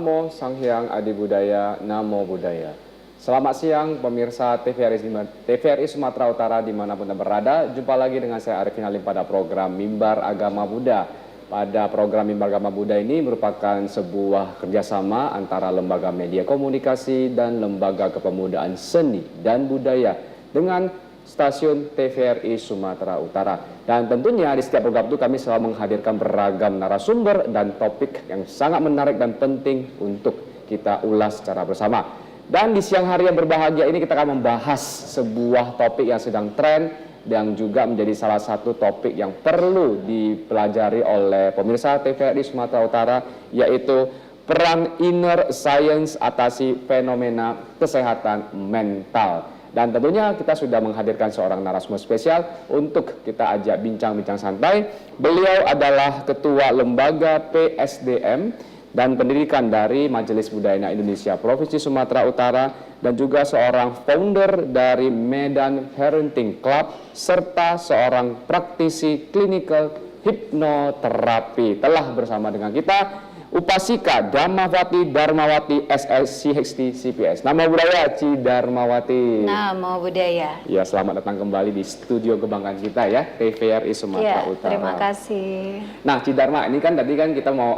Namo Sang Hyang Adi Budaya, Namo Buddhaya. Selamat siang pemirsa TVRI Sumatera Utara dimanapun Anda berada. Jumpa lagi dengan saya Arifin Halim pada program Mimbar Agama Buddha. Pada program Mimbar Agama Buddha ini merupakan sebuah kerjasama antara Lembaga Media Komunikasi dan Lembaga Kepemudaan Seni dan Budaya dengan stasiun TVRI Sumatera Utara. Dan tentunya di setiap program itu kami selalu menghadirkan beragam narasumber dan topik yang sangat menarik dan penting untuk kita ulas secara bersama. Dan di siang hari yang berbahagia ini kita akan membahas sebuah topik yang sedang tren dan juga menjadi salah satu topik yang perlu dipelajari oleh pemirsa TVRI Sumatera Utara, yaitu peran inner science atasi fenomena kesehatan mental. Dan tentunya kita sudah menghadirkan seorang narasumber spesial untuk kita ajak bincang-bincang santai. Beliau adalah Ketua Lembaga PSDM dan Pendidikan dari Majelis Budaya Indonesia Provinsi Sumatera Utara dan juga seorang founder dari Medan Parenting Club serta seorang praktisi klinikal hipnoterapi. Telah bersama dengan kita Upasika Dharmawati Darmawati SLCHD CPS. Namo Buddhaya Ci Darmawati. Namo Buddhaya. Ya, selamat datang kembali di studio kebanggaan kita ya, TVRI Sumatera Ya, Utara. terima kasih. Nah, Ci Dharma, ini kan tadi kan kita mau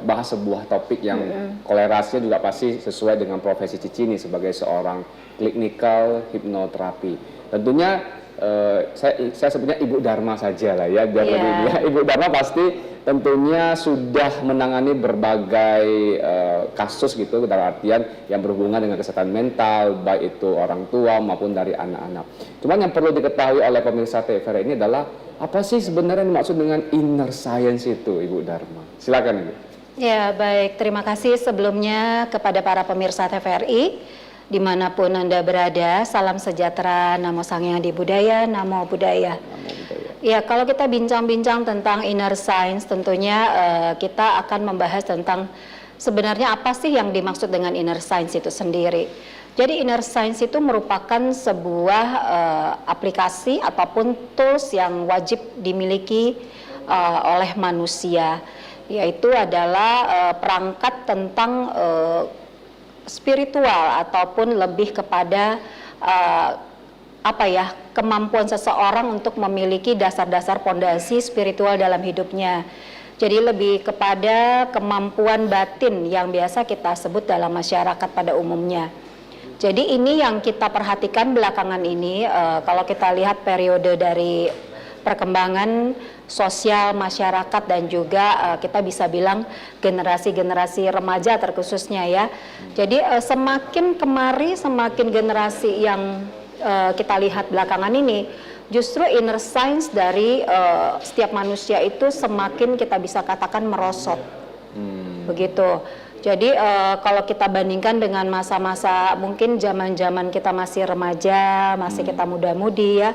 bahas sebuah topik yang kolerasinya juga pasti sesuai dengan profesi Cici ini sebagai seorang clinical hipnoterapi. Tentunya saya sebutnya Ibu Dharma saja lah ya, biar lebih dia. Ibu Dharma pasti tentunya sudah menangani berbagai kasus gitu, dalam artian yang berhubungan dengan kesehatan mental, baik itu orang tua maupun dari anak-anak. Cuman yang perlu diketahui oleh pemirsa TVRI ini adalah apa sih sebenarnya yang dimaksud dengan inner science itu, Ibu Dharma? Silakan Ibu. Ya, baik. Terima kasih sebelumnya kepada para pemirsa TVRI. Dimanapun Anda berada, salam sejahtera, Namo Sang Hyang Adi Budaya, Namo Buddhaya. Ya, kalau kita bincang-bincang tentang inner science, tentunya kita akan membahas tentang sebenarnya apa sih yang dimaksud dengan inner science itu sendiri. Jadi inner science itu merupakan sebuah aplikasi ataupun tools yang wajib dimiliki oleh manusia, yaitu adalah perangkat tentang spiritual ataupun lebih kepada kemampuan seseorang untuk memiliki dasar-dasar pondasi spiritual dalam hidupnya. Jadi lebih kepada kemampuan batin yang biasa kita sebut dalam masyarakat pada umumnya. Jadi ini yang kita perhatikan belakangan ini, kalau kita lihat periode dari perkembangan sosial masyarakat dan juga kita bisa bilang generasi-generasi remaja terkhususnya ya. Jadi semakin kemari semakin generasi yang kita lihat belakangan ini, justru inner science dari setiap manusia itu semakin kita bisa katakan merosot. Begitu. Jadi kalau kita bandingkan dengan masa-masa mungkin zaman-zaman kita masih remaja, masih kita muda-mudi ya,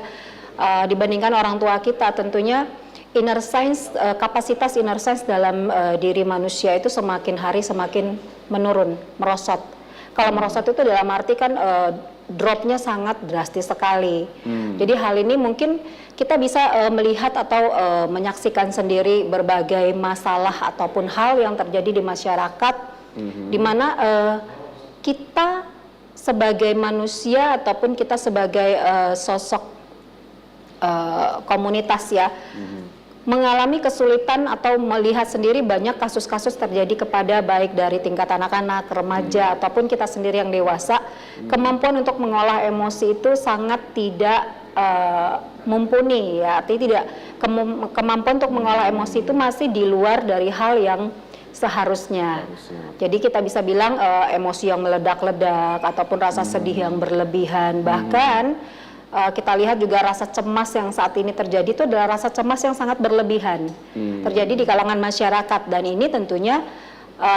dibandingkan orang tua kita, tentunya inner science, kapasitas inner science dalam diri manusia itu semakin hari semakin menurun, merosot. Kalau merosot itu dalam arti kan dropnya sangat drastis sekali. Jadi hal ini mungkin kita bisa melihat atau menyaksikan sendiri berbagai masalah ataupun hal yang terjadi di masyarakat, di mana kita sebagai manusia ataupun kita sebagai sosok komunitas ya, mengalami kesulitan atau melihat sendiri banyak kasus-kasus terjadi kepada baik dari tingkat anak-anak, remaja ataupun kita sendiri yang dewasa. Kemampuan untuk mengolah emosi itu sangat tidak mumpuni ya, artinya tidak kemampuan untuk mengolah emosi itu masih di luar dari hal yang seharusnya. Jadi kita bisa bilang emosi yang meledak-ledak ataupun rasa sedih yang berlebihan, bahkan kita lihat juga rasa cemas yang saat ini terjadi itu adalah rasa cemas yang sangat berlebihan terjadi di kalangan masyarakat, dan ini tentunya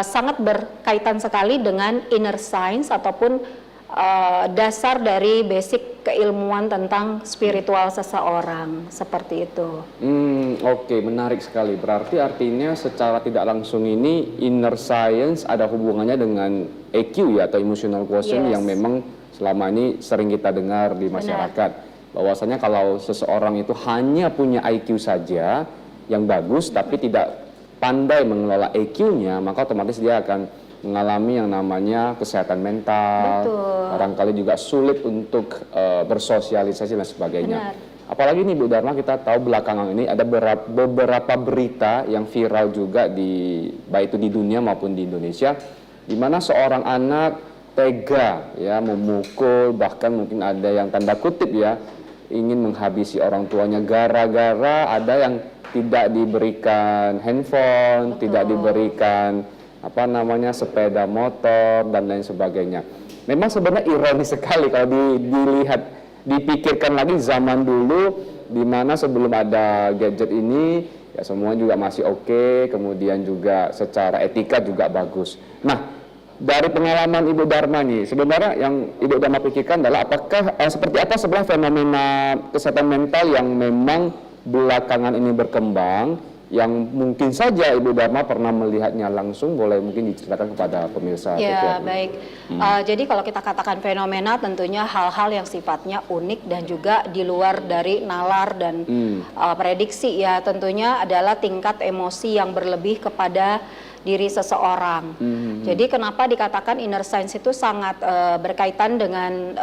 sangat berkaitan sekali dengan inner science ataupun dasar dari basic keilmuan tentang spiritual seseorang, seperti itu. Oke, menarik sekali. Berarti artinya secara tidak langsung ini inner science ada hubungannya dengan EQ ya, atau emotional quotient yang memang selama ini sering kita dengar di masyarakat. Bahwasanya kalau seseorang itu hanya punya IQ saja yang bagus tapi tidak pandai mengelola EQ-nya, maka otomatis dia akan mengalami yang namanya kesehatan mental, Betul. barangkali juga sulit untuk bersosialisasi dan sebagainya. Benar. Apalagi nih Bu Dharma, kita tahu belakangan ini ada beberapa berita yang viral juga baik itu di dunia maupun di Indonesia, di mana seorang anak tega ya memukul, bahkan mungkin ada yang tanda kutip ya ingin menghabisi orang tuanya gara-gara ada yang tidak diberikan handphone, tidak diberikan sepeda motor dan lain sebagainya. Memang sebenarnya ironis sekali kalau dilihat, dipikirkan lagi zaman dulu di mana sebelum ada gadget ini ya semua juga masih oke, kemudian juga secara etika juga bagus. Nah, dari pengalaman Ibu Dharma nih, sebenarnya yang Ibu Dharma pikirkan adalah apakah seperti apa sebenarnya fenomena kesehatan mental yang memang belakangan ini berkembang, yang mungkin saja Ibu Dharma pernah melihatnya langsung, boleh mungkin diceritakan kepada pemirsa. Ya, baik. Jadi kalau kita katakan fenomena, tentunya hal-hal yang sifatnya unik dan juga di luar dari nalar dan prediksi ya, tentunya adalah tingkat emosi yang berlebih kepada diri seseorang. Jadi kenapa dikatakan inner science itu sangat berkaitan dengan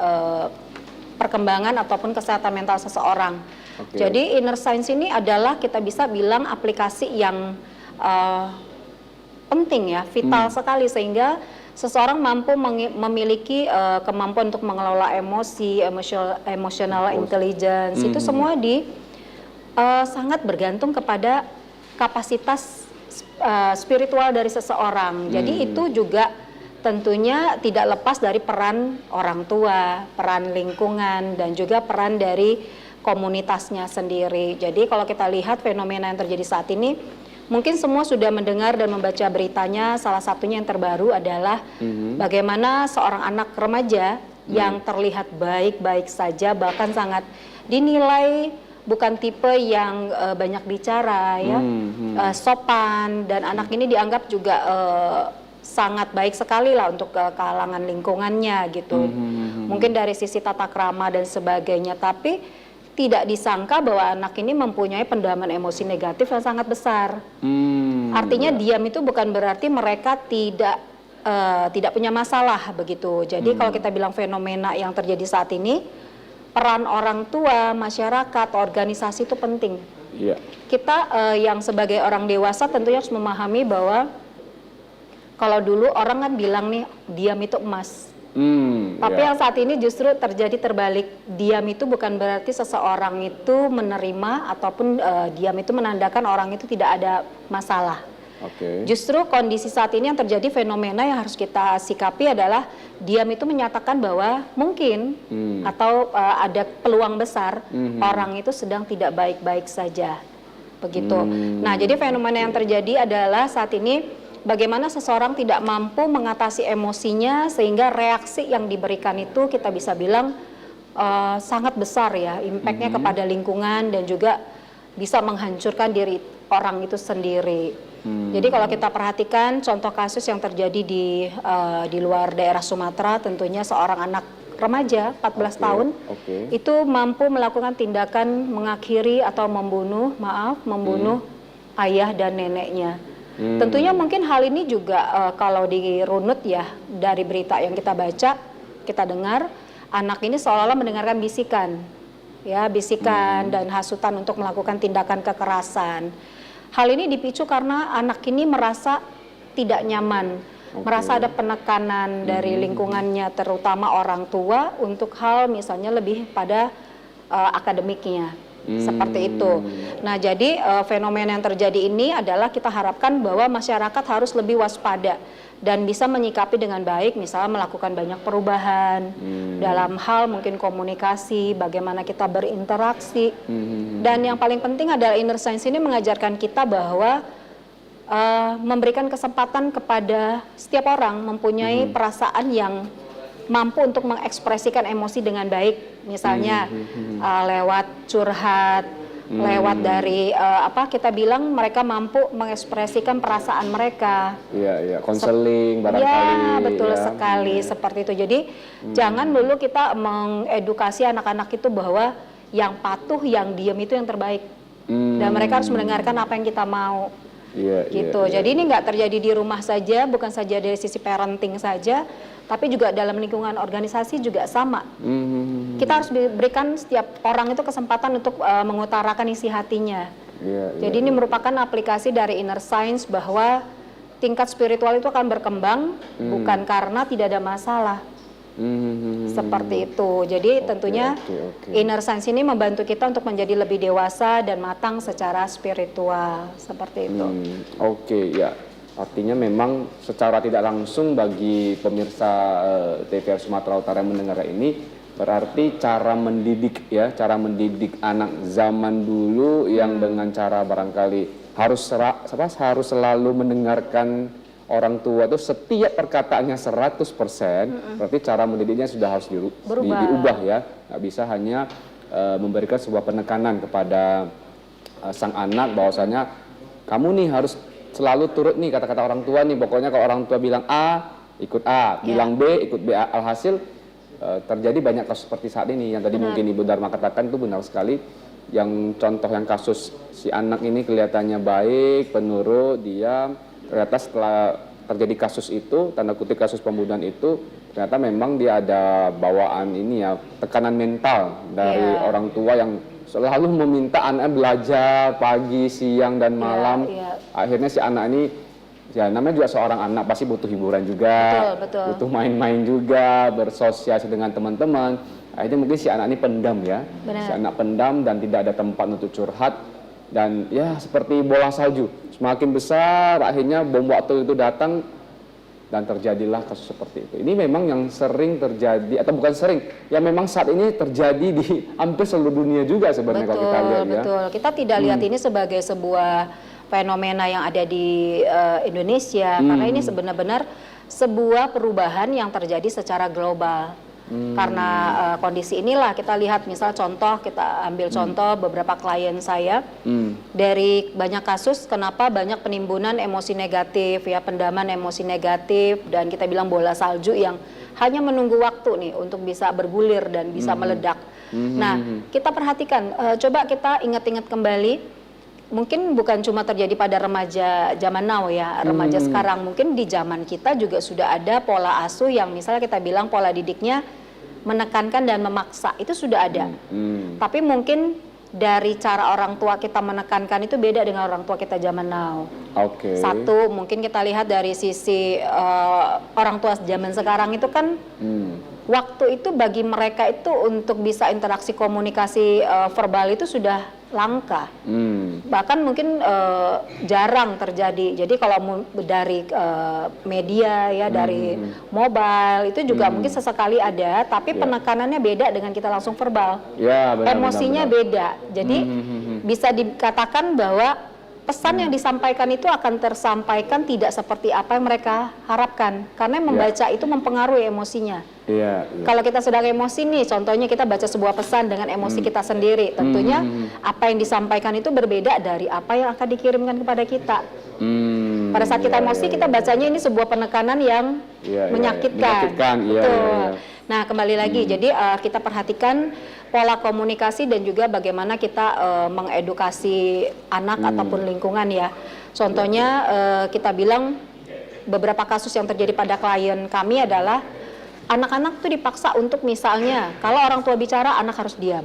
perkembangan ataupun kesehatan mental seseorang. Jadi inner science ini adalah kita bisa bilang aplikasi yang penting ya, vital sekali, sehingga seseorang mampu memiliki kemampuan untuk mengelola emosi, emotional intelligence. Itu semua sangat bergantung kepada kapasitas spiritual dari seseorang. Jadi itu juga tentunya tidak lepas dari peran orang tua, peran lingkungan, dan juga peran dari komunitasnya sendiri. Jadi kalau kita lihat fenomena yang terjadi saat ini, mungkin semua sudah mendengar dan membaca beritanya. Salah satunya yang terbaru adalah bagaimana seorang anak remaja yang terlihat baik-baik saja, bahkan sangat dinilai bukan tipe yang banyak bicara ya, sopan, dan anak ini dianggap juga sangat baik sekali lah untuk kalangan lingkungannya gitu. Mungkin dari sisi tata krama dan sebagainya, tapi tidak disangka bahwa anak ini mempunyai pendalaman emosi negatif yang sangat besar. Artinya diam itu bukan berarti mereka tidak punya masalah begitu. Jadi kalau kita bilang fenomena yang terjadi saat ini, peran orang tua, masyarakat, organisasi itu penting. Kita yang sebagai orang dewasa tentunya harus memahami bahwa kalau dulu orang kan bilang nih, diam itu emas. Tapi yang saat ini justru terjadi terbalik. Diam itu bukan berarti seseorang itu menerima ataupun diam itu menandakan orang itu tidak ada masalah. Justru kondisi saat ini yang terjadi, fenomena yang harus kita sikapi adalah diam itu menyatakan bahwa mungkin atau ada peluang besar orang itu sedang tidak baik-baik saja. Begitu. Nah, jadi fenomena yang terjadi adalah saat ini bagaimana seseorang tidak mampu mengatasi emosinya, sehingga reaksi yang diberikan itu kita bisa bilang sangat besar ya, impactnya kepada lingkungan dan juga bisa menghancurkan diri orang itu sendiri. Jadi kalau kita perhatikan contoh kasus yang terjadi di luar daerah Sumatera, tentunya seorang anak remaja 14 tahun itu mampu melakukan tindakan mengakhiri atau membunuh ayah dan neneknya. Tentunya mungkin hal ini juga kalau dirunut ya dari berita yang kita baca, kita dengar, anak ini seolah-olah mendengarkan bisikan, ya bisikan dan hasutan untuk melakukan tindakan kekerasan. Hal ini dipicu karena anak ini merasa tidak nyaman, merasa ada penekanan dari lingkungannya, terutama orang tua untuk hal misalnya lebih pada akademiknya. Seperti itu. Nah, jadi fenomena yang terjadi ini adalah kita harapkan bahwa masyarakat harus lebih waspada dan bisa menyikapi dengan baik, misalnya melakukan banyak perubahan dalam hal mungkin komunikasi, bagaimana kita berinteraksi. Dan yang paling penting adalah inner science ini mengajarkan kita bahwa memberikan kesempatan kepada setiap orang mempunyai perasaan yang mampu untuk mengekspresikan emosi dengan baik, misalnya lewat curhat, lewat dari kita bilang mereka mampu mengekspresikan perasaan mereka. Konseling barangkali. Ya, betul sekali seperti itu. Jadi jangan dulu kita mengedukasi anak-anak itu bahwa yang patuh, yang diam itu yang terbaik. Dan mereka harus mendengarkan apa yang kita mau. Iya, gitu. iya, Jadi ini nggak terjadi di rumah saja, bukan saja dari sisi parenting saja, tapi juga dalam lingkungan organisasi juga sama. Kita harus berikan setiap orang itu kesempatan untuk mengutarakan isi hatinya. Iya, Jadi ini merupakan aplikasi dari inner science bahwa tingkat spiritual itu akan berkembang bukan karena tidak ada masalah. Seperti itu. Jadi tentunya inner science ini membantu kita untuk menjadi lebih dewasa dan matang secara spiritual. Seperti itu. Oke, ya. Artinya memang secara tidak langsung bagi pemirsa TVRI Sumatera Utara yang mendengar ini, berarti cara mendidik ya, cara mendidik anak zaman dulu yang dengan cara barangkali harus selalu mendengarkan orang tua itu setiap perkataannya 100%, berarti cara mendidiknya sudah harus diubah ya. Nggak bisa hanya memberikan sebuah penekanan kepada sang anak bahwasanya kamu nih harus selalu turut nih kata-kata orang tua nih. Pokoknya kalau orang tua bilang A, ikut A, bilang B, ikut B. Alhasil terjadi banyak kasus seperti saat ini yang tadi mungkin Ibu Dharma katakan itu benar sekali. Yang contoh yang kasus si anak ini kelihatannya baik, penurut, diam. Ternyata setelah terjadi kasus itu, tanda kutip kasus pembunuhan itu, ternyata memang dia ada bawaan ini ya, tekanan mental dari orang tua yang selalu meminta anaknya belajar pagi, siang, dan malam. Akhirnya si anak ini, ya namanya juga seorang anak, pasti butuh hiburan juga, butuh main-main juga, bersosialisasi dengan teman-teman. Akhirnya mungkin si anak ini pendam ya, si anak pendam dan tidak ada tempat untuk curhat. Dan ya seperti bola salju, semakin besar akhirnya bom waktu itu datang dan terjadilah kasus seperti itu. Ini memang yang sering terjadi, atau bukan sering, ya memang saat ini terjadi di hampir seluruh dunia juga sebenarnya kalau kita lihat ya. Betul, kita tidak lihat ini sebagai sebuah fenomena yang ada di Indonesia, karena ini benar-benar sebuah perubahan yang terjadi secara global. Karena kondisi inilah kita lihat, misal contoh, kita ambil contoh beberapa klien saya, dari banyak kasus kenapa banyak penimbunan emosi negatif ya, pendaman emosi negatif, dan kita bilang bola salju yang hanya menunggu waktu nih untuk bisa bergulir dan bisa meledak. Nah, kita perhatikan, coba kita ingat-ingat kembali, mungkin bukan cuma terjadi pada remaja zaman now ya, remaja sekarang, mungkin di zaman kita juga sudah ada pola asuh yang misalnya kita bilang pola didiknya menekankan dan memaksa, itu sudah ada. Tapi mungkin dari cara orang tua kita menekankan itu beda dengan orang tua kita zaman now. Satu, mungkin kita lihat dari sisi orang tua zaman sekarang itu kan waktu itu bagi mereka itu untuk bisa interaksi komunikasi verbal itu sudah langka. Bahkan mungkin jarang terjadi. Jadi kalau dari media ya, dari mobile itu juga mungkin sesekali ada, tapi penekanannya beda dengan kita langsung verbal. Emosinya beda. Jadi bisa dikatakan bahwa pesan yang disampaikan itu akan tersampaikan tidak seperti apa yang mereka harapkan, karena membaca itu mempengaruhi emosinya. Kalau kita sedang emosi nih, contohnya kita baca sebuah pesan dengan emosi kita sendiri, tentunya apa yang disampaikan itu berbeda dari apa yang akan dikirimkan kepada kita. Pada saat kita emosi, kita bacanya ini sebuah penekanan yang menyakitkan. Betul. Nah, kembali lagi, jadi kita perhatikan pola komunikasi dan juga bagaimana kita mengedukasi anak ataupun lingkungan ya. Contohnya kita bilang beberapa kasus yang terjadi pada klien kami adalah anak-anak tuh dipaksa untuk misalnya kalau orang tua bicara anak harus diam.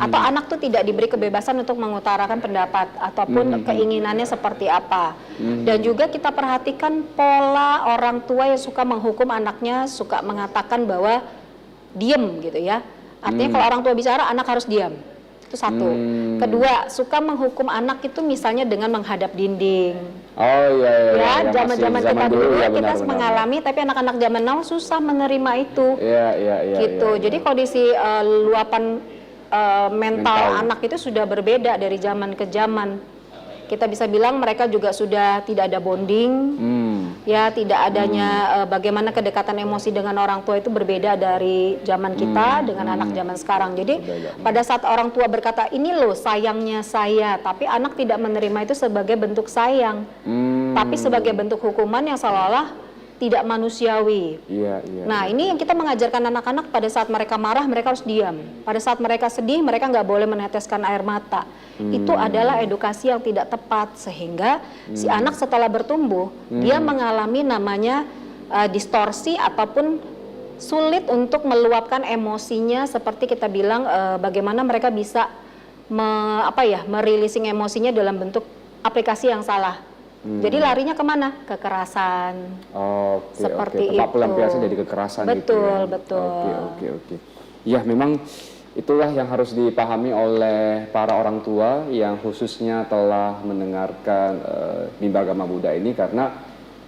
Atau anak tuh tidak diberi kebebasan untuk mengutarakan pendapat ataupun keinginannya seperti apa. Dan juga kita perhatikan pola orang tua yang suka menghukum anaknya, suka mengatakan bahwa diem gitu ya. Artinya kalau orang tua bicara anak harus diam. Itu satu. Kedua, suka menghukum anak itu misalnya dengan menghadap dinding. Ya, zaman-zaman kita dulu ya, kita mengalami, tapi anak-anak zaman now susah menerima itu. Gitu. Jadi kondisi luapan mental anak itu sudah berbeda dari zaman ke zaman. Kita bisa bilang mereka juga sudah tidak ada bonding, ya tidak adanya bagaimana kedekatan emosi dengan orang tua itu berbeda dari zaman kita dengan anak zaman sekarang. Jadi pada saat orang tua berkata ini loh sayangnya saya, tapi anak tidak menerima itu sebagai bentuk sayang, tapi sebagai bentuk hukuman yang seolah-olah tidak manusiawi. Iya, iya. Nah, ini yang kita mengajarkan anak-anak pada saat mereka marah, mereka harus diam. Pada saat mereka sedih, mereka nggak boleh meneteskan air mata. Itu adalah edukasi yang tidak tepat, sehingga si anak setelah bertumbuh, dia mengalami namanya distorsi ataupun sulit untuk meluapkan emosinya, seperti kita bilang bagaimana mereka bisa merilising emosinya dalam bentuk aplikasi yang salah. Jadi larinya kemana? Kekerasan. Seperti Tempat itu. pelampiasan jadi kekerasan gitu ya. Betul. Oke. Ya, memang itulah yang harus dipahami oleh para orang tua yang khususnya telah mendengarkan Mimbar Agama Buddha ini, karena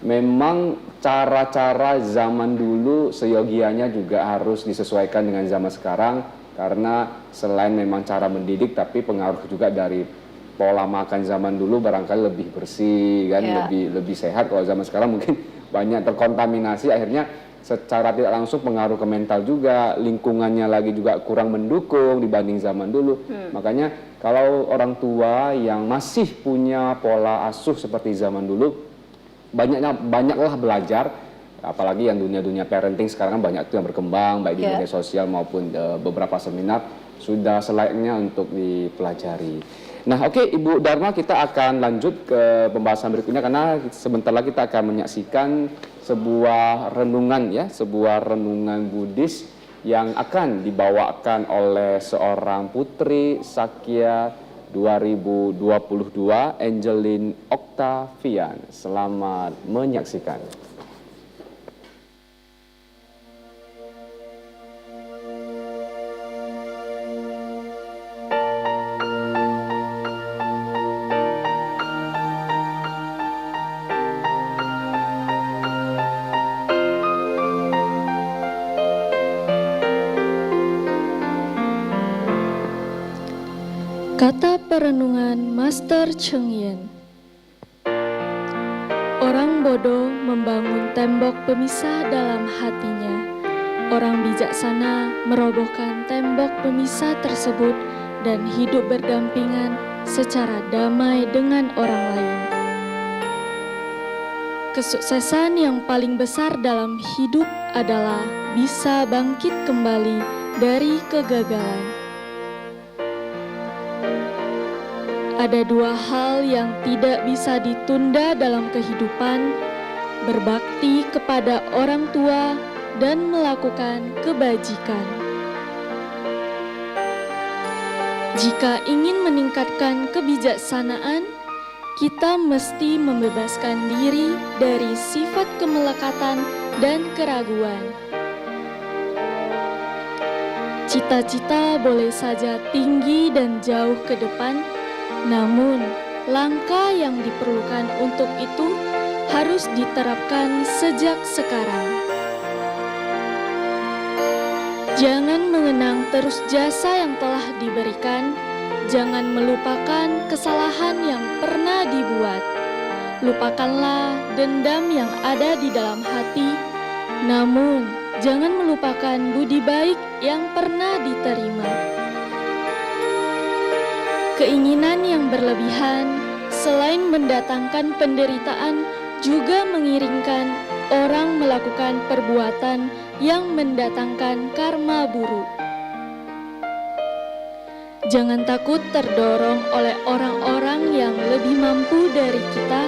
memang cara-cara zaman dulu seyogianya juga harus disesuaikan dengan zaman sekarang, karena selain memang cara mendidik, tapi pengaruh juga dari pola makan zaman dulu barangkali lebih bersih kan, lebih sehat. Kalau zaman sekarang mungkin banyak terkontaminasi, akhirnya secara tidak langsung pengaruh ke mental juga, lingkungannya lagi juga kurang mendukung dibanding zaman dulu. Makanya kalau orang tua yang masih punya pola asuh seperti zaman dulu, banyaklah belajar, apalagi yang dunia parenting sekarang kan banyak tuh yang berkembang baik di media sosial maupun beberapa seminar, sudah selayaknya untuk dipelajari. Nah, oke, Ibu Dharma, kita akan lanjut ke pembahasan berikutnya, karena sebentar lagi kita akan menyaksikan sebuah renungan Buddhis yang akan dibawakan oleh seorang putri Sakya 2022, Angeline Octavian. Selamat menyaksikan. Kata perenungan Master Cheng Yen. Orang bodoh membangun tembok pemisah dalam hatinya. Orang bijaksana merobohkan tembok pemisah tersebut dan hidup berdampingan secara damai dengan orang lain. Kesuksesan yang paling besar dalam hidup adalah bisa bangkit kembali dari kegagalan. Ada dua hal yang tidak bisa ditunda dalam kehidupan: berbakti kepada orang tua dan melakukan kebajikan. Jika ingin meningkatkan kebijaksanaan, kita mesti membebaskan diri dari sifat kemelekatan dan keraguan. Cita-cita boleh saja tinggi dan jauh ke depan, namun, langkah yang diperlukan untuk itu harus diterapkan sejak sekarang. Jangan mengenang terus jasa yang telah diberikan, jangan melupakan kesalahan yang pernah dibuat. Lupakanlah dendam yang ada di dalam hati, namun jangan melupakan budi baik yang pernah diterima. Keinginan yang berlebihan selain mendatangkan penderitaan juga mengiringkan orang melakukan perbuatan yang mendatangkan karma buruk. Jangan takut terdorong oleh orang-orang yang lebih mampu dari kita,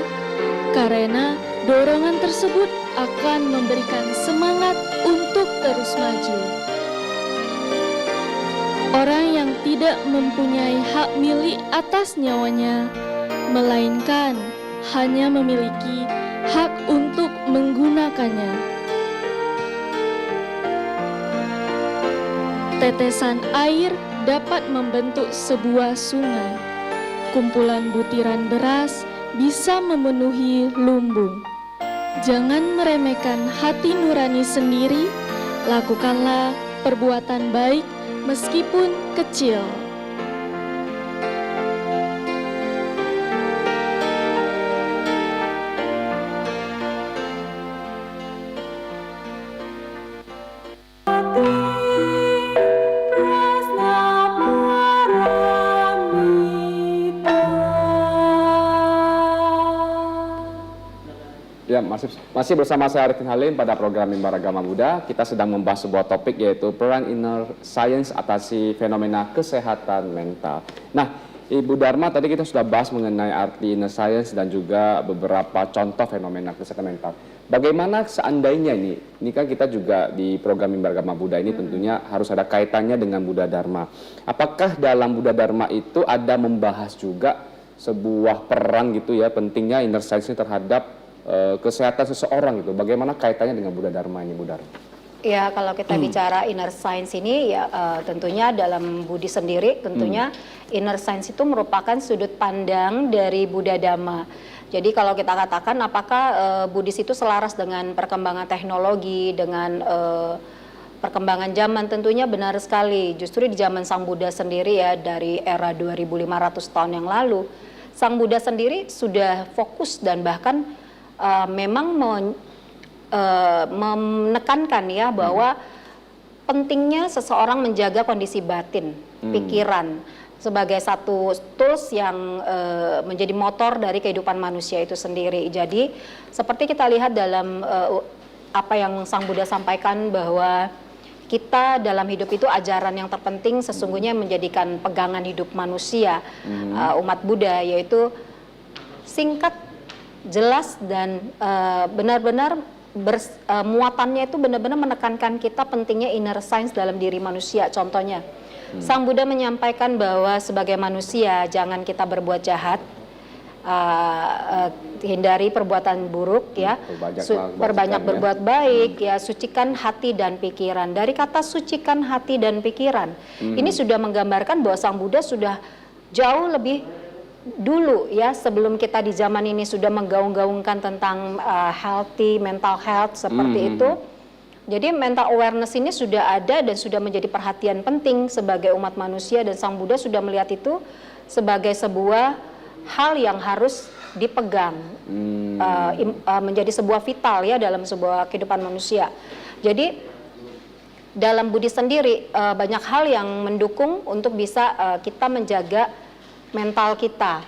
karena dorongan tersebut akan memberikan semangat untuk terus maju. Orang yang tidak mempunyai hak milik atas nyawanya, melainkan hanya memiliki hak untuk menggunakannya. Tetesan air dapat membentuk sebuah sungai. Kumpulan butiran beras bisa memenuhi lumbung. Jangan meremehkan hati nurani sendiri, lakukanlah perbuatan baik meskipun kecil. Ya, masih bersama saya Arifin Halim pada program Mimbar Agama Muda. Kita sedang membahas sebuah topik yaitu peran inner science atasi fenomena kesehatan mental. Nah, Ibu Dharma, tadi kita sudah bahas mengenai arti inner science dan juga beberapa contoh fenomena kesehatan mental. Bagaimana seandainya ini kan kita juga di program Mimbar Agama Buddha ini tentunya harus ada kaitannya dengan Buddha Dharma. Apakah dalam Buddha Dharma itu ada membahas juga sebuah peran gitu ya, pentingnya inner science terhadap kesehatan seseorang gitu? Bagaimana kaitannya dengan Buddha Dharma ini, Bu Dharma? Ya, kalau kita bicara inner science ini ya tentunya dalam Budi sendiri tentunya inner science itu merupakan sudut pandang dari Buddha Dhamma. Jadi kalau kita katakan apakah Buddhis itu selaras dengan perkembangan teknologi, dengan perkembangan zaman, tentunya benar sekali. Justru di zaman Sang Buddha sendiri ya, dari era 2500 tahun yang lalu, Sang Buddha sendiri sudah fokus dan bahkan memang menekankan ya bahwa pentingnya seseorang menjaga kondisi batin, pikiran sebagai satu tools yang menjadi motor dari kehidupan manusia itu sendiri. Jadi seperti kita lihat dalam apa yang Sang Buddha sampaikan bahwa kita dalam hidup itu ajaran yang terpenting sesungguhnya menjadikan pegangan hidup manusia umat Buddha, yaitu singkat, jelas dan benar-benar muatannya itu benar-benar menekankan kita pentingnya inner science dalam diri manusia. Contohnya, Sang Buddha menyampaikan bahwa sebagai manusia jangan kita berbuat jahat, hindari perbuatan buruk ya, perbanyak berbuat baik ya, sucikan hati dan pikiran. Dari kata sucikan hati dan pikiran, ini sudah menggambarkan bahwa Sang Buddha sudah jauh lebih dulu ya, sebelum kita di zaman ini sudah menggaung-gaungkan tentang healthy, mental health seperti itu. Jadi mental awareness ini sudah ada dan sudah menjadi perhatian penting sebagai umat manusia, dan Sang Buddha sudah melihat itu sebagai sebuah hal yang harus dipegang, menjadi sebuah vital ya dalam sebuah kehidupan manusia. Jadi dalam Buddhis sendiri banyak hal yang mendukung untuk bisa kita menjaga mental kita,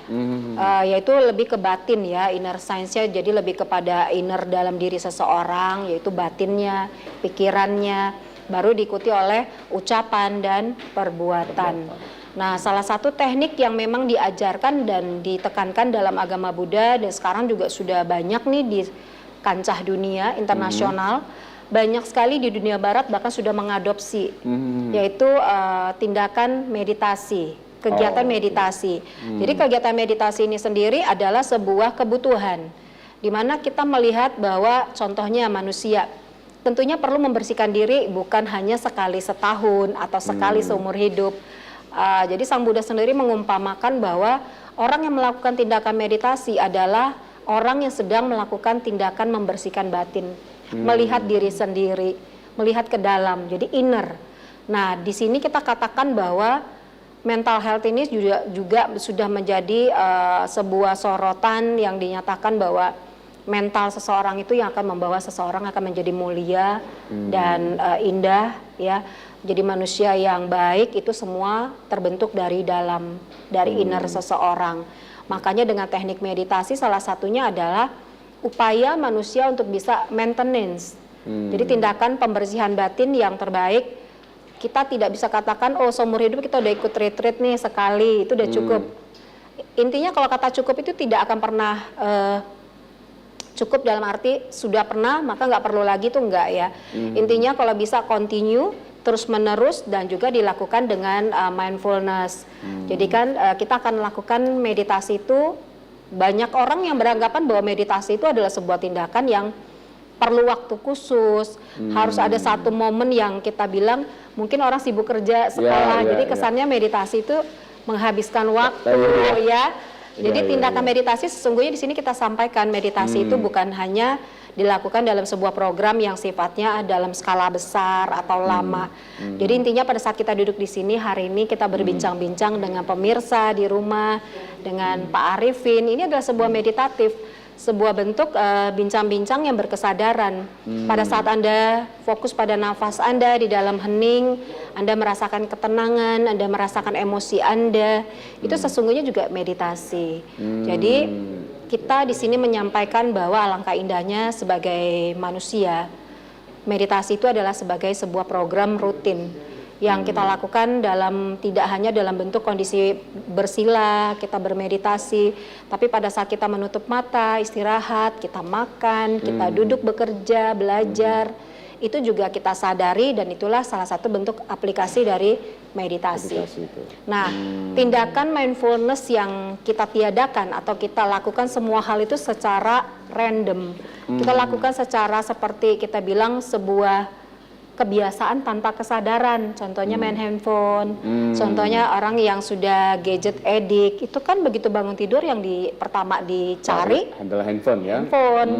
yaitu lebih ke batin ya, inner science-nya jadi lebih kepada inner dalam diri seseorang, yaitu batinnya, pikirannya, baru diikuti oleh ucapan dan perbuatan. Nah, salah satu teknik yang memang diajarkan dan ditekankan dalam agama Buddha dan sekarang juga sudah banyak nih di kancah dunia internasional, banyak sekali di dunia barat bahkan sudah mengadopsi, yaitu tindakan meditasi. Kegiatan meditasi. Jadi kegiatan meditasi ini sendiri adalah sebuah kebutuhan, di mana kita melihat bahwa contohnya manusia tentunya perlu membersihkan diri bukan hanya sekali setahun atau sekali seumur hidup. Jadi Sang Buddha sendiri mengumpamakan bahwa orang yang melakukan tindakan meditasi adalah orang yang sedang melakukan tindakan membersihkan batin, melihat diri sendiri, melihat ke dalam, jadi inner. Nah, di sini kita katakan bahwa mental health ini juga sudah menjadi sebuah sorotan yang dinyatakan bahwa mental seseorang itu yang akan membawa seseorang akan menjadi mulia dan indah ya. Jadi manusia yang baik itu semua terbentuk dari dalam, dari inner seseorang. Makanya dengan teknik meditasi salah satunya adalah upaya manusia untuk bisa maintenance. Jadi tindakan pembersihan batin yang terbaik. Kita tidak bisa katakan, oh seumur hidup kita udah ikut retreat nih sekali, itu udah cukup. Intinya kalau kata cukup itu tidak akan pernah cukup dalam arti sudah pernah, maka nggak perlu lagi, itu enggak ya. Intinya kalau bisa continue, terus menerus, dan juga dilakukan dengan mindfulness. Jadi kan kita akan melakukan meditasi itu, banyak orang yang beranggapan bahwa meditasi itu adalah sebuah tindakan yang perlu waktu khusus, harus ada satu momen yang kita bilang mungkin orang sibuk kerja, sekolah, jadi kesannya meditasi itu menghabiskan waktu ya. Jadi tindakan meditasi sesungguhnya di sini kita sampaikan meditasi itu bukan hanya dilakukan dalam sebuah program yang sifatnya dalam skala besar atau lama. Jadi intinya pada saat kita duduk di sini hari ini kita berbincang-bincang dengan pemirsa di rumah, dengan Pak Arifin, ini adalah sebuah meditatif. Sebuah bentuk bincang-bincang yang berkesadaran. Pada saat Anda fokus pada nafas Anda di dalam hening, Anda merasakan ketenangan, Anda merasakan emosi Anda, itu sesungguhnya juga meditasi. Jadi kita di sini menyampaikan bahwa alangkah indahnya sebagai manusia, meditasi itu adalah sebagai sebuah program rutin yang kita lakukan tidak hanya dalam bentuk kondisi bersila, kita bermeditasi, tapi pada saat kita menutup mata, istirahat, kita makan, kita duduk bekerja, belajar, itu juga kita sadari dan itulah salah satu bentuk aplikasi dari meditasi. Nah, tindakan mindfulness yang kita tiadakan atau kita lakukan semua hal itu secara random. Kita lakukan secara seperti kita bilang sebuah kebiasaan tanpa kesadaran, contohnya main handphone, contohnya orang yang sudah gadget addict, itu kan begitu bangun tidur yang pertama dicari adalah handphone ya. Handphone,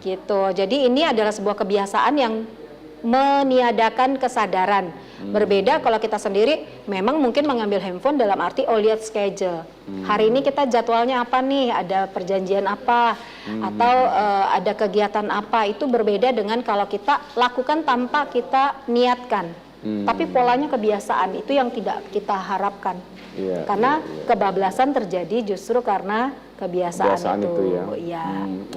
gitu. Jadi ini adalah sebuah kebiasaan yang meniadakan kesadaran. Berbeda kalau kita sendiri memang mungkin mengambil handphone dalam arti lihat schedule. Hari ini kita jadwalnya apa nih, ada perjanjian apa, atau ada kegiatan apa, itu berbeda dengan kalau kita lakukan tanpa kita niatkan. Tapi polanya kebiasaan, itu yang tidak kita harapkan. Karena kebablasan terjadi justru karena kebiasaan itu ya.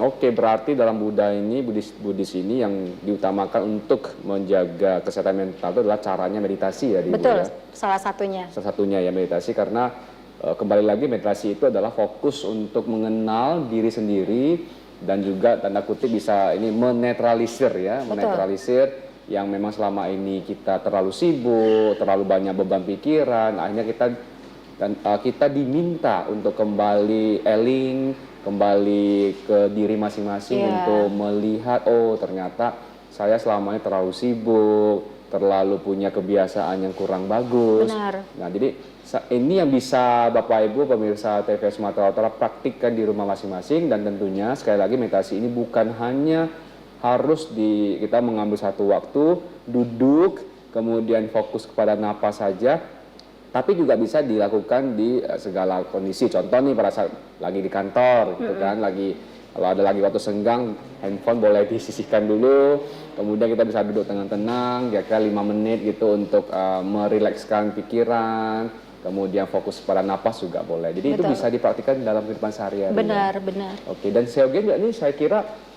Oke, berarti dalam Buddha ini, Buddhis ini yang diutamakan untuk menjaga kesehatan mental itu adalah caranya meditasi ya. Betul, salah satunya. Salah satunya ya meditasi, karena kembali lagi meditasi itu adalah fokus untuk mengenal diri sendiri dan juga tanda kutip bisa ini menetralisir ya, menetralisir yang memang selama ini kita terlalu sibuk, terlalu banyak beban pikiran, akhirnya kita diminta untuk kembali kembali ke diri masing-masing untuk melihat, oh ternyata saya selama ini terlalu sibuk, terlalu punya kebiasaan yang kurang bagus. Benar. Nah, jadi ini yang bisa Bapak Ibu pemirsa TVRI Sumatera Utara praktikkan di rumah masing-masing, dan tentunya sekali lagi meditasi ini bukan hanya harus kita mengambil satu waktu, duduk, kemudian fokus kepada napas saja, tapi juga bisa dilakukan di segala kondisi. Contoh nih pada saat lagi di kantor gitu kan, kalau ada lagi waktu senggang, handphone boleh disisihkan dulu, kemudian kita bisa duduk tenang-tenang, kira-kira 5 menit gitu untuk merilekskan pikiran, kemudian fokus pada napas juga boleh. Jadi itu bisa dipraktikkan dalam kehidupan sehari-hari. Benar. Oke, dan juga ini saya kira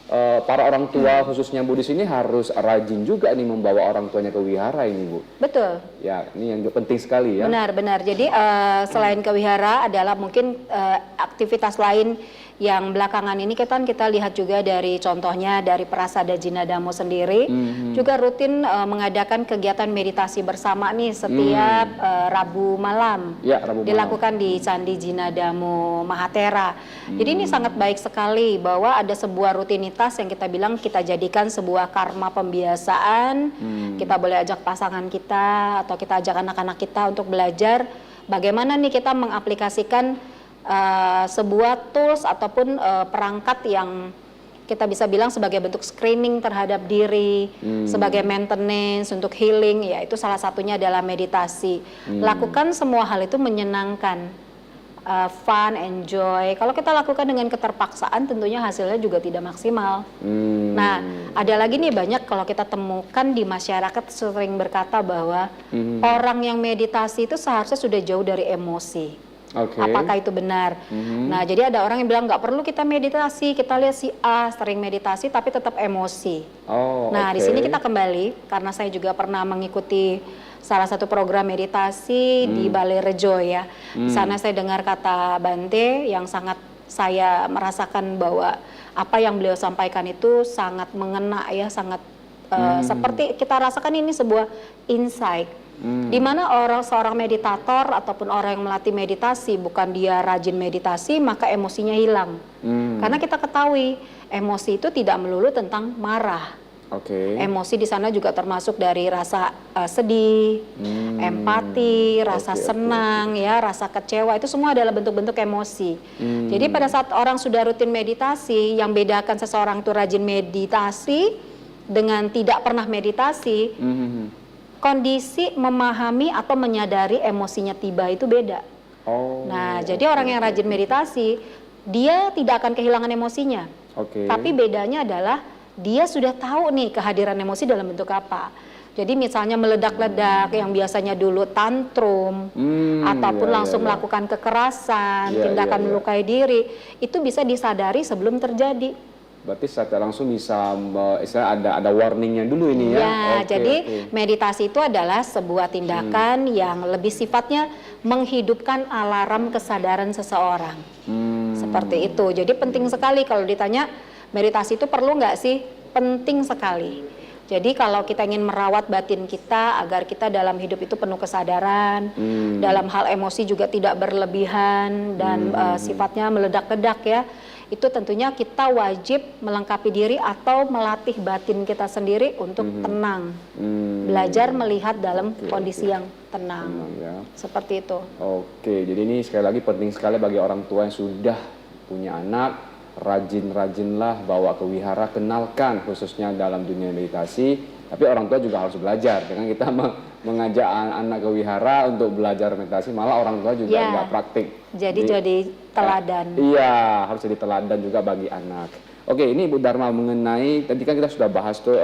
para orang tua khususnya Buddhis ini harus rajin juga nih membawa orang tuanya ke wihara ini, Bu. Betul. Ya, ini yang penting sekali ya. Benar. Jadi selain ke wihara adalah mungkin aktivitas lain yang belakangan ini kita lihat juga dari contohnya dari Prasada Jinadamo sendiri juga rutin mengadakan kegiatan meditasi bersama nih setiap Rabu malam. Ya, Rabu malam. Dilakukan di Candi Jinadamo Mahatera. Jadi ini sangat baik sekali bahwa ada sebuah rutinitas yang kita bilang kita jadikan sebuah karma pembiasaan. Kita boleh ajak pasangan kita atau kita ajak anak-anak kita untuk belajar bagaimana nih kita mengaplikasikan sebuah tools ataupun perangkat yang kita bisa bilang sebagai bentuk screening terhadap diri, sebagai maintenance untuk healing, ya itu salah satunya adalah meditasi. Lakukan semua hal itu menyenangkan, fun, enjoy. Kalau kita lakukan dengan keterpaksaan tentunya hasilnya juga tidak maksimal. Nah, ada lagi nih banyak kalau kita temukan di masyarakat sering berkata bahwa orang yang meditasi itu seharusnya sudah jauh dari emosi. Apakah itu benar? Nah, jadi ada orang yang bilang nggak perlu kita meditasi, kita lihat si A sering meditasi tapi tetap emosi. Nah, di sini kita kembali karena saya juga pernah mengikuti salah satu program meditasi di Balai Rejo ya. Di sana saya dengar kata Bante yang sangat saya merasakan bahwa apa yang beliau sampaikan itu sangat mengena ya, sangat seperti kita rasakan ini sebuah insight. Di mana seorang meditator ataupun orang yang melatih meditasi bukan dia rajin meditasi maka emosinya hilang. Karena kita ketahui emosi itu tidak melulu tentang marah. Emosi di sana juga termasuk dari rasa sedih, empati, rasa senang, ya, rasa kecewa, itu semua adalah bentuk-bentuk emosi. Jadi pada saat orang sudah rutin meditasi, yang bedakan seseorang itu rajin meditasi dengan tidak pernah meditasi, kondisi memahami atau menyadari emosinya tiba itu beda. Nah, jadi orang yang rajin meditasi, dia tidak akan kehilangan emosinya. Tapi bedanya adalah dia sudah tahu nih kehadiran emosi dalam bentuk apa. Jadi misalnya meledak-ledak yang biasanya dulu tantrum ataupun langsung melakukan kekerasan, tindakan melukai diri, itu bisa disadari sebelum terjadi. Berarti secara langsung bisa istilah ada warningnya dulu ini ya. Ya, jadi meditasi itu adalah sebuah tindakan yang lebih sifatnya menghidupkan alarm kesadaran seseorang. Seperti itu. Jadi penting sekali kalau ditanya meditasi itu perlu nggak sih? Penting sekali. Jadi kalau kita ingin merawat batin kita agar kita dalam hidup itu penuh kesadaran, dalam hal emosi juga tidak berlebihan dan sifatnya meledak-ledak ya, itu tentunya kita wajib melengkapi diri atau melatih batin kita sendiri untuk tenang, belajar melihat dalam kondisi yang tenang, ya. Seperti itu. Oke, jadi ini sekali lagi penting sekali bagi orang tua yang sudah punya anak. Rajin-rajinlah bawa ke wihara, kenalkan khususnya dalam dunia meditasi. Tapi orang tua juga harus belajar. Dengan kita mengajak anak ke wihara untuk belajar meditasi, malah orang tua juga nggak praktik. Jadi teladan. Iya, harus jadi teladan juga bagi anak. Oke, ini Ibu Dharma mengenai tadi kan kita sudah bahas tuh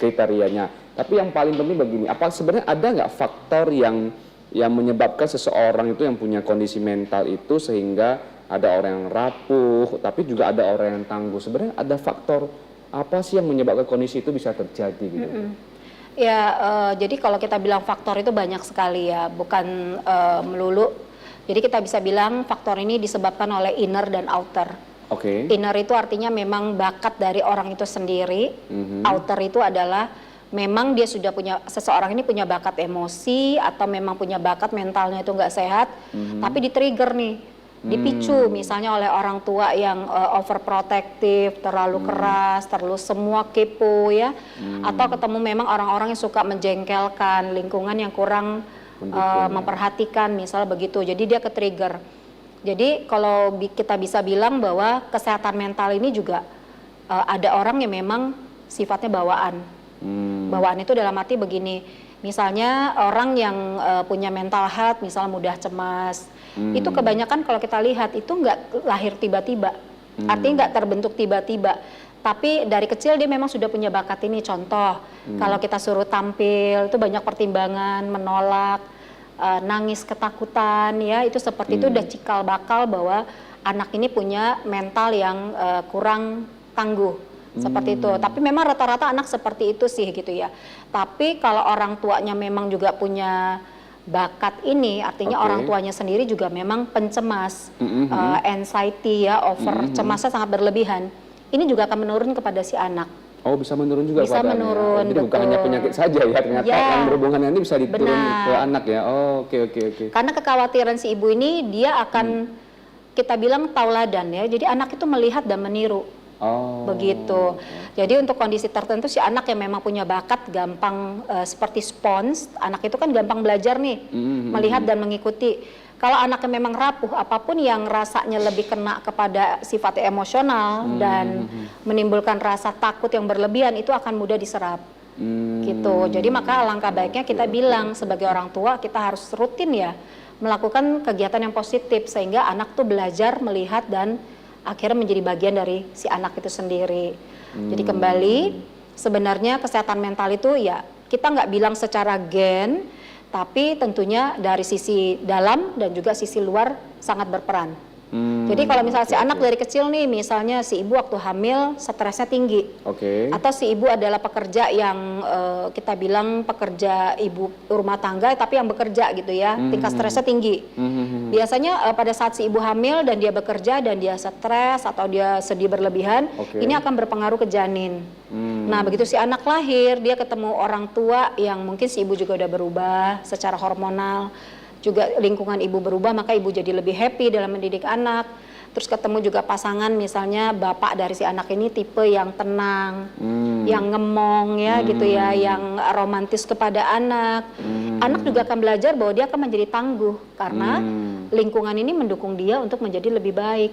kriterianya. Tapi yang paling penting begini, apa sebenarnya ada nggak faktor yang menyebabkan seseorang itu yang punya kondisi mental itu sehingga ada orang yang rapuh, tapi juga ada orang yang tangguh. Sebenarnya ada faktor apa sih yang menyebabkan kondisi itu bisa terjadi gitu? Ya, jadi kalau kita bilang faktor itu banyak sekali ya, bukan melulu. Jadi kita bisa bilang faktor ini disebabkan oleh inner dan outer. Oke. Inner itu artinya memang bakat dari orang itu sendiri. Outer itu adalah memang dia sudah punya, seseorang ini punya bakat emosi atau memang punya bakat mentalnya itu nggak sehat, tapi di-trigger nih. Dipicu misalnya oleh orang tua yang overprotective, terlalu keras, terlalu semua kepo ya, atau ketemu memang orang-orang yang suka menjengkelkan, lingkungan yang kurang memperhatikan misalnya begitu, jadi dia ke-trigger. Jadi kalau kita bisa bilang bahwa kesehatan mental ini juga ada orang yang memang sifatnya bawaan. Bawaan itu dalam arti begini, misalnya orang yang punya mental health, misalnya mudah cemas, itu kebanyakan kalau kita lihat itu nggak lahir tiba-tiba, artinya nggak terbentuk tiba-tiba, tapi dari kecil dia memang sudah punya bakat ini. Contoh, kalau kita suruh tampil itu banyak pertimbangan, menolak, nangis ketakutan ya, itu seperti itu udah cikal bakal bahwa anak ini punya mental yang kurang tangguh. Seperti itu, tapi memang rata-rata anak seperti itu sih gitu ya. Tapi kalau orang tuanya memang juga punya bakat ini, artinya orang tuanya sendiri juga memang pencemas, anxiety ya, over cemasnya sangat berlebihan. Ini juga akan menurun kepada si anak. Oh, bisa menurun juga bisa menurun, jadi bukan hanya penyakit saja ya, ternyata yang berhubungan ini bisa diturun ke anak ya. Oh, oke. Karena kekhawatiran si ibu ini dia akan kita bilang tauladan ya. Jadi anak itu melihat dan meniru. Begitu. Jadi untuk kondisi tertentu si anak yang memang punya bakat gampang seperti spons, anak itu kan gampang belajar nih, melihat dan mengikuti. Kalau anaknya memang rapuh, apapun yang rasanya lebih kena kepada sifat emosional dan menimbulkan rasa takut yang berlebihan, itu akan mudah diserap. Gitu. Jadi maka alangkah baiknya kita bilang sebagai orang tua kita harus rutin ya melakukan kegiatan yang positif sehingga anak tuh belajar melihat dan akhirnya menjadi bagian dari si anak itu sendiri. Jadi kembali sebenarnya kesehatan mental itu ya kita nggak bilang secara gen, tapi tentunya dari sisi dalam dan juga sisi luar sangat berperan. Jadi kalau misalnya si anak dari kecil nih, misalnya si ibu waktu hamil stresnya tinggi, atau si ibu adalah pekerja yang kita bilang pekerja ibu rumah tangga, tapi yang bekerja gitu ya, tingkat stresnya tinggi. Biasanya pada saat si ibu hamil dan dia bekerja dan dia stres atau dia sedih berlebihan, ini akan berpengaruh ke janin. Nah begitu si anak lahir, dia ketemu orang tua yang mungkin si ibu juga udah berubah secara hormonal, juga lingkungan ibu berubah, maka ibu jadi lebih happy dalam mendidik anak. Terus ketemu juga pasangan, misalnya bapak dari si anak ini tipe yang tenang, yang ngemong ya gitu ya, yang romantis kepada anak. Anak juga akan belajar bahwa dia akan menjadi tangguh karena lingkungan ini mendukung dia untuk menjadi lebih baik.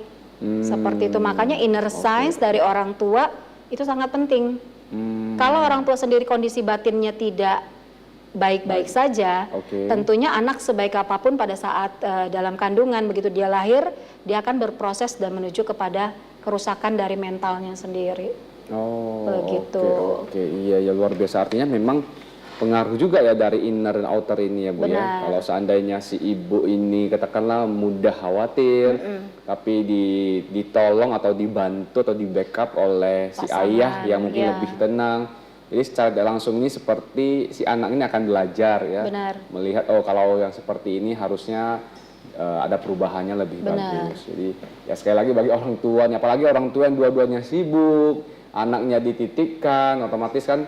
Seperti itu, makanya inner science dari orang tua itu sangat penting. Kalau orang tua sendiri kondisi batinnya tidak baik-baik saja, tentunya anak sebaik apapun pada saat dalam kandungan, begitu dia lahir, dia akan berproses dan menuju kepada kerusakan dari mentalnya sendiri. Begitu. Iya ya, luar biasa. Artinya memang pengaruh juga ya dari inner dan outer ini ya Bu ya. Benar. Kalau seandainya si ibu ini katakanlah mudah khawatir, tapi ditolong atau dibantu atau di backup oleh si Pasangan, ayah yang mungkin ya. lebih tenang. Jadi secara tidak langsung ini seperti si anak ini akan belajar ya. Benar. Melihat oh kalau yang seperti ini harusnya ada perubahannya lebih Benar. bagus. Jadi ya sekali lagi bagi orang tuanya, apalagi orang tua yang dua-duanya sibuk, anaknya dititipkan, otomatis kan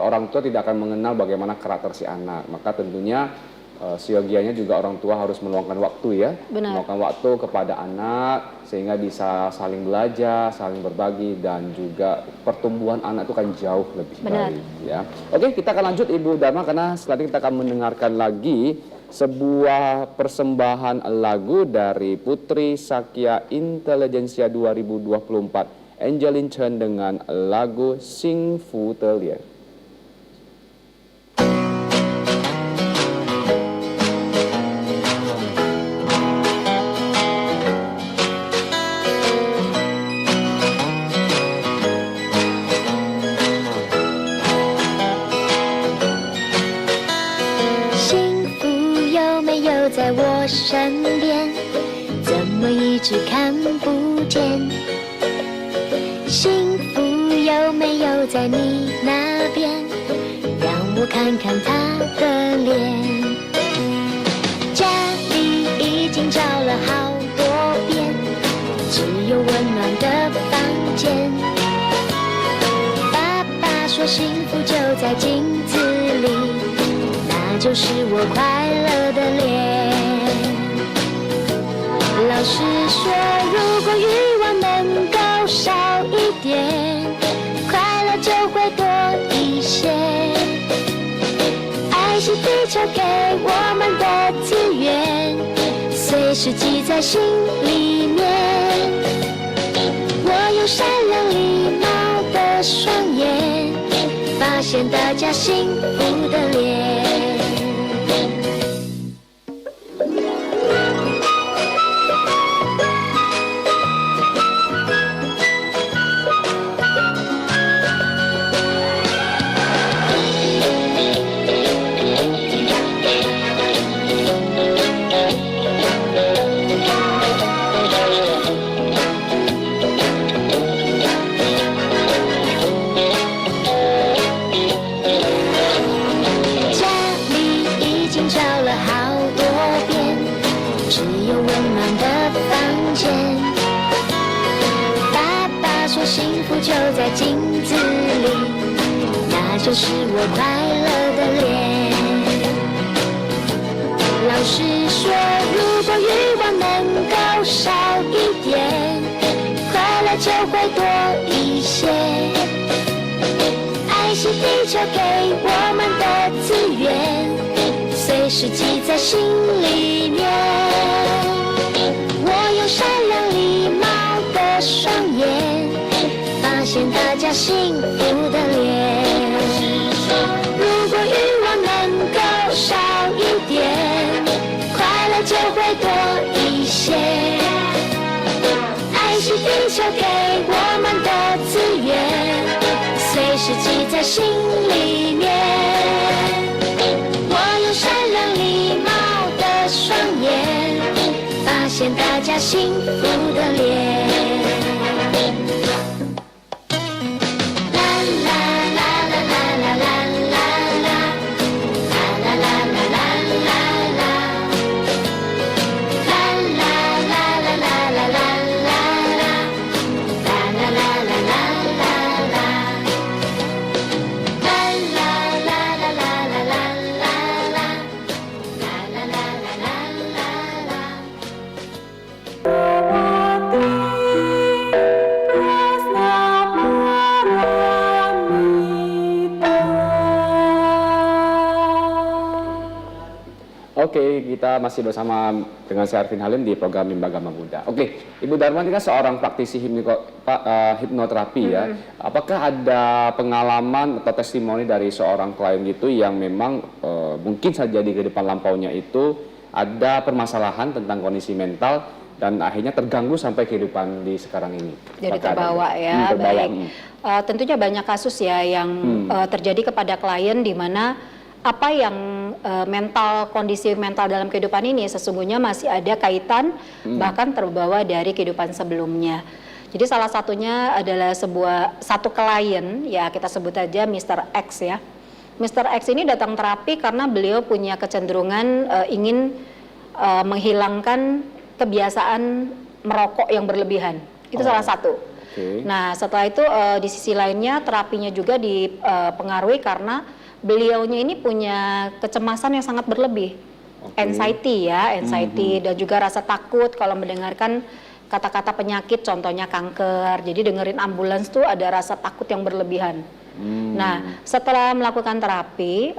orang tua tidak akan mengenal bagaimana karakter si anak. Maka tentunya siogianya juga orang tua harus meluangkan waktu ya, Benar. meluangkan waktu kepada anak sehingga bisa saling belajar, saling berbagi dan juga pertumbuhan anak itu kan jauh lebih Benar. baik ya. Oke, kita akan lanjut Ibu Dharma karena setelah ini kita akan mendengarkan lagi sebuah persembahan lagu dari Putri Sakya Intelijensia 2024 Angeline Chen dengan lagu Sing Fu Te Lian.在我身边，怎么一直看不见？幸福有没有在你那边？让我看看他的脸。家里已经找了好多遍，只有温暖的房间。爸爸说幸福就在镜子里，那就是我快乐的脸。老师说，如果欲望能够少一点，快乐就会多一些。爱是地球给我们的资源，随时记在心里面。我用善良礼貌的双眼，发现大家幸福的脸。就在镜子里，那就是我快乐的脸。老师说，如果欲望能够少一点，快乐就会多一些。爱是地球给我们的资源，随时记在心里面。我用善良礼貌的双眼，发现大家幸福的脸。如果欲望能够少一点，快乐就会多一些。爱是地球给我们的资源，随时记在心里面。我用善良礼貌的双眼，发现大家幸福的脸。Oke, kita masih bersama dengan saya Arvin Halim di program Mimbar Agama Buddha. Oke, Ibu Dharma ini kan seorang praktisi hipnoterapi ya. Apakah ada pengalaman atau testimoni dari seorang klien gitu yang memang mungkin saja di kehidupan lampaunya itu ada permasalahan tentang kondisi mental dan akhirnya terganggu sampai kehidupan di sekarang ini. Jadi Apakah terbawa ada? ya, Terbawa. baik. Tentunya banyak kasus ya yang terjadi kepada klien di mana apa yang kondisi mental dalam kehidupan ini sesungguhnya masih ada kaitan bahkan terbawa dari kehidupan sebelumnya. Jadi salah satunya adalah satu klien, ya kita sebut aja Mr. X ya. Mr. X ini datang terapi karena beliau punya kecenderungan ingin menghilangkan kebiasaan merokok yang berlebihan. Itu salah satu. Okay. Nah setelah itu di sisi lainnya terapinya juga dipengaruhi karena beliaunya ini punya kecemasan yang sangat berlebih. Anxiety ya, anxiety dan juga rasa takut kalau mendengarkan kata-kata penyakit, contohnya kanker. Jadi dengerin ambulans tuh ada rasa takut yang berlebihan. Nah, setelah melakukan terapi,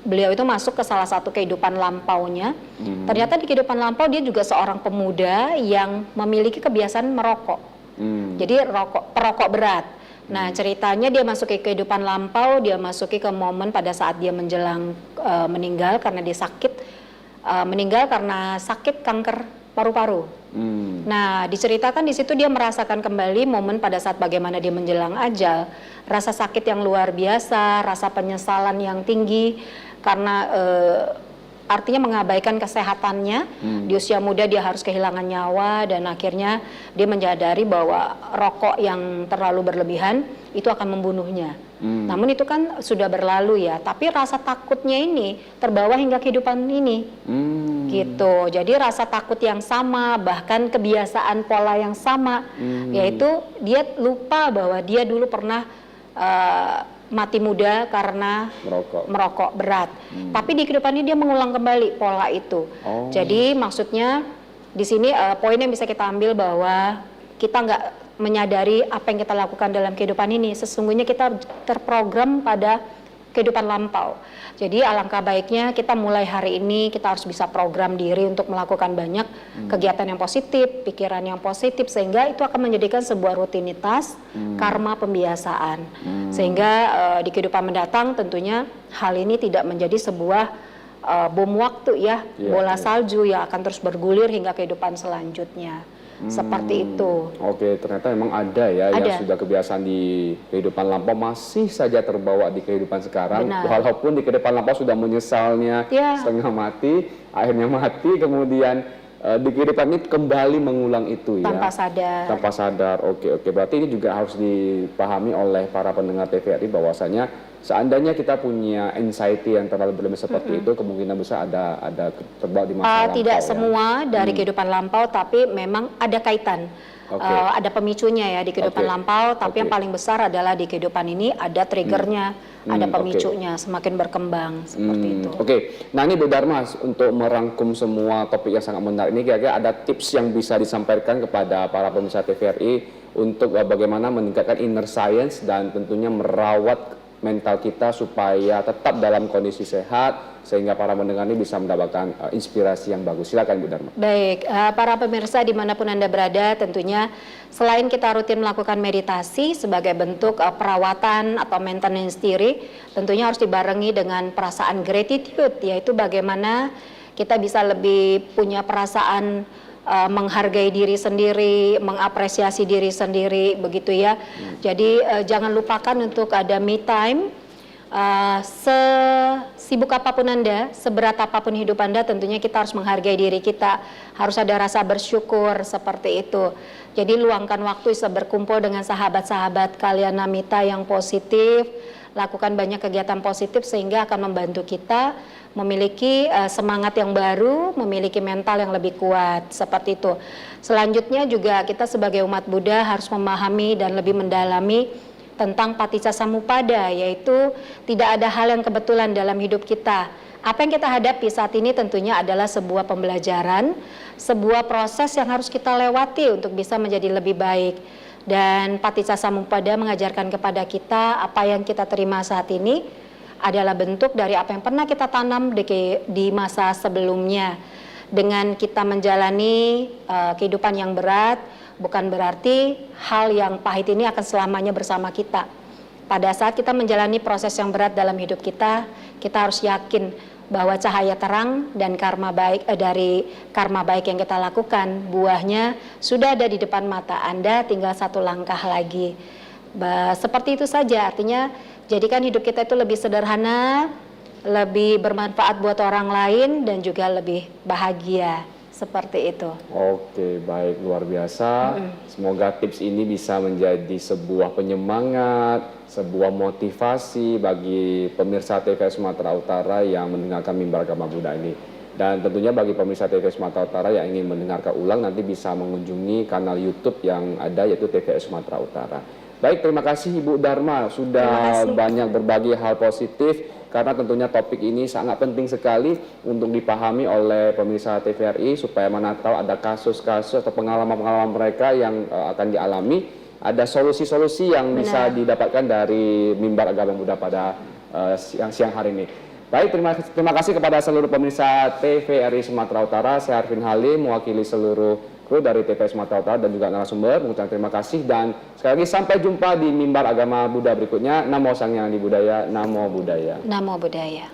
beliau itu masuk ke salah satu kehidupan lampaunya. Ternyata di kehidupan lampau dia juga seorang pemuda yang memiliki kebiasaan merokok. Jadi perokok berat. Nah, ceritanya dia masuk ke kehidupan lampau, dia masuki ke momen pada saat dia menjelang meninggal karena dia meninggal karena sakit kanker paru-paru. Nah, diceritakan di situ dia merasakan kembali momen pada saat bagaimana dia menjelang ajal, rasa sakit yang luar biasa, rasa penyesalan yang tinggi karena artinya mengabaikan kesehatannya. Di usia muda dia harus kehilangan nyawa dan akhirnya dia menyadari bahwa rokok yang terlalu berlebihan itu akan membunuhnya. Namun itu kan sudah berlalu ya, tapi rasa takutnya ini terbawa hingga kehidupan ini. Gitu. Jadi rasa takut yang sama, bahkan kebiasaan pola yang sama, yaitu dia lupa bahwa dia dulu pernah mati muda karena merokok berat. Tapi di kehidupan ini dia mengulang kembali pola itu. Jadi maksudnya di sini poin yang bisa kita ambil bahwa kita nggak menyadari apa yang kita lakukan dalam kehidupan ini. Sesungguhnya kita terprogram pada kehidupan lampau. Jadi alangkah baiknya kita mulai hari ini kita harus bisa program diri untuk melakukan banyak kegiatan yang positif, pikiran yang positif, sehingga itu akan menjadikan sebuah rutinitas, karma pembiasaan. Sehingga di kehidupan mendatang tentunya hal ini tidak menjadi sebuah bom waktu ya, bola salju yang akan terus bergulir hingga kehidupan selanjutnya. Seperti itu. Oke, ternyata memang ada ya yang sudah kebiasaan di kehidupan lampau masih saja terbawa di kehidupan sekarang. Walaupun di kehidupan lampau sudah menyesalnya setengah mati, akhirnya mati, kemudian di kehidupan ini kembali mengulang itu ya. Tanpa sadar. Tanpa sadar. Oke. Berarti ini juga harus dipahami oleh para pendengar TVRI bahwasanya seandainya kita punya anxiety yang terlalu berlebihan seperti itu, kemungkinan besar ada terbawa di masa lampau. Tidak semua dari kehidupan lampau, tapi memang ada kaitan. Ada pemicunya ya di kehidupan lampau, tapi yang paling besar adalah di kehidupan ini ada triggernya, ada pemicunya, semakin berkembang seperti itu. Nah ini Bu Dharma, untuk merangkum semua topik yang sangat menarik ini, kira-kira ada tips yang bisa disampaikan kepada para pemirsa TVRI untuk bagaimana meningkatkan inner science dan tentunya merawat mental kita supaya tetap dalam kondisi sehat sehingga para pendengar ini bisa mendapatkan inspirasi yang bagus. Silakan Bu Dharma. Baik, para pemirsa dimanapun Anda berada, tentunya selain kita rutin melakukan meditasi sebagai bentuk perawatan atau maintenance diri, tentunya harus dibarengi dengan perasaan gratitude, yaitu bagaimana kita bisa lebih punya perasaan menghargai diri sendiri, mengapresiasi diri sendiri, begitu ya. Jadi jangan lupakan untuk ada me time. Sesibuk apapun Anda, seberat apapun hidup Anda, tentunya kita harus menghargai diri kita. Harus ada rasa bersyukur seperti itu. Jadi luangkan waktu bisa berkumpul dengan sahabat-sahabat kalian Namita yang positif. Lakukan banyak kegiatan positif sehingga akan membantu kita memiliki semangat yang baru, memiliki mental yang lebih kuat, seperti itu. Selanjutnya juga kita sebagai umat Buddha harus memahami dan lebih mendalami tentang Paticcasamuppada, yaitu tidak ada hal yang kebetulan dalam hidup kita. Apa yang kita hadapi saat ini tentunya adalah sebuah pembelajaran, sebuah proses yang harus kita lewati untuk bisa menjadi lebih baik. Dan Paticcasamuppada mengajarkan kepada kita apa yang kita terima saat ini adalah bentuk dari apa yang pernah kita tanam di masa sebelumnya. Dengan kita menjalani kehidupan yang berat, bukan berarti hal yang pahit ini akan selamanya bersama kita. Pada saat kita menjalani proses yang berat dalam hidup kita, kita harus yakin bahwa cahaya terang dan karma baik dari karma baik yang kita lakukan, buahnya sudah ada di depan mata Anda, tinggal satu langkah lagi. Seperti itu saja, artinya jadikan hidup kita itu lebih sederhana, lebih bermanfaat buat orang lain, dan juga lebih bahagia. Seperti itu. Oke, baik, luar biasa. Semoga tips ini bisa menjadi sebuah penyemangat, sebuah motivasi bagi pemirsa TV Sumatera Utara yang mendengarkan Mimbar Agama Buddha ini. Dan tentunya bagi pemirsa TV Sumatera Utara yang ingin mendengarkan ulang, nanti bisa mengunjungi kanal YouTube yang ada, yaitu TVRI Sumatera Utara. Baik, terima kasih Ibu Dharma sudah banyak berbagi hal positif, karena tentunya topik ini sangat penting sekali untuk dipahami oleh pemirsa TVRI, supaya mana tahu ada kasus-kasus atau pengalaman-pengalaman mereka yang akan dialami, ada solusi-solusi yang bisa didapatkan dari Mimbar Agama Buddha pada siang hari ini. Baik, terima kasih kepada seluruh pemirsa TVRI Sumatera Utara. Saya Arvin Halim, mewakili seluruh kru dari TVRI Sumatera Utara dan juga narasumber, mengucapkan terima kasih, dan sekali lagi sampai jumpa di Mimbar Agama Buddha berikutnya. Namo Sang Hyang Adi Budaya, Namo Buddhaya. Namo Buddhaya.